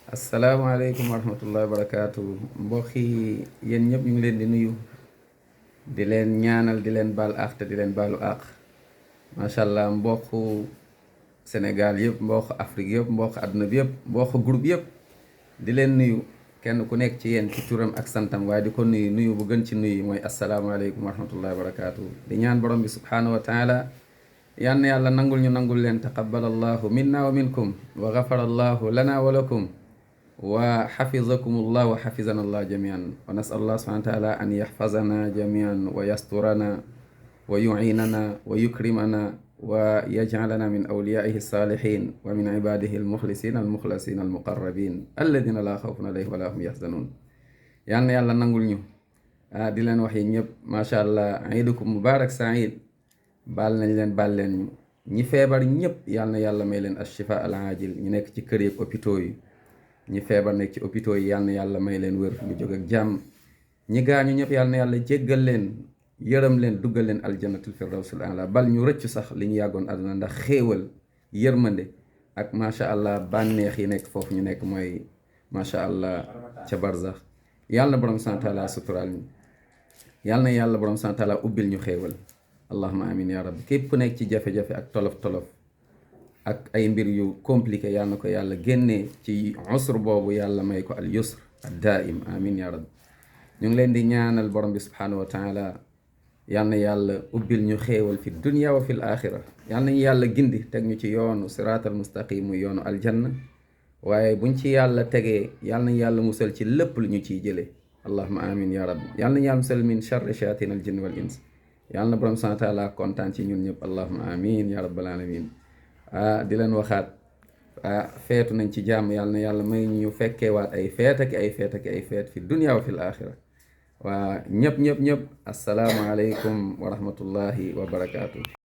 asalaamaaleykum wa rahmatullahi wa barakaatu mbokk yi yéen ñëpp ñu ngi leen di nuyu di leen ñaanal di leen baal àq te di leen baalu àq macha allah mbokku Sénégal yëpp mbokku Afrique yëpp mbokku àdduna bi yëpp mbokku groupe yëpp di leen nuyu kenn ku nekk ci yéen ci turam ak santam waaye di ko nuyu nuyu bu gën ci nuyu mooy asalaamaaleykum wa rahmatullahi wa barakaatu di ñaan borom bi subhaanahu wa taala yal na yàlla nangul ñu nangul leen taqabbalallahu minna wa minkum wa gafara allahu lana wa lakum wa xafizakumullah wa xafizana allah jamian wa nasal allah subhanahu wa taala an yaxfazana jamian wa yasturana wa yuinana wa yukrimana wa yajcalana min awliyaihi salihin wa min ibadihi almuxlisin almuxlasin almuqarrabin alladina la xawfun alayhim wala hum yaxzanun yal na yàlla nangul ñu di leen wax yi ñëpp macha allah iidukum mubarak said baal nañ leen baal leen ñu ñi feebar ñëpp yal na yàlla may leen ashifa al ajil ñu nekk ci kër yeeg hôpitaux yi ñi feebar nekk ci hôpitaux yi yal na yàlla may leen wér ñu jóg ak jàmm ñi gaañu ñëpp yal na yàlla jéggal leen yërëm leen duggal leen aljannatul firdawsul a'la bal ñu rëccu sax li ñu yàggoon àdduna ndax xéewal yërmande ak macha allah bànneex yi nekk foofu ñu nekk mooy macha allah ca barzax yàlla borom sant taala suturaal ñu yal na yàlla borom sant taala ubbil ñu xéewal allahuma amin ya rabbi képp ku nekk ci jafe-jafe ak tolof-tolof ak ay mbir yu compliqué yal na ko yàlla génnee ci usr boobu yàlla may ko al yusr ad daim amin ya rabbi ñu ngi leen di ñaanal borom bi subhanahu wa taala yal na yàlla ubbil ñu xéewal fi dunya wa fi l axira yal nañu yàlla gindi teg ñu ci yoonu siraatal mustaqim muy yoonu aljanna waaye buñ ci yàlla tegee yal nañu yàlla musal ci lépp lu ñu ciy jëlee allahuma amin ya rabbi yal nañu yàlla musal min charri shayatin al jinn wal ins yal na borom subhanahu wa taala kontaan ci ñun ñëpp allahuma amin ya rabbal alamin di leen waxaat feetu nañ ci jàmm yàlla na yàlla may ñu fekkeewaat ay feet ak ay feet ak ay feet fi dunya wa fi l axira waa ñëpp asalaamaaleykum wa rahmatullahi wa barakaatu.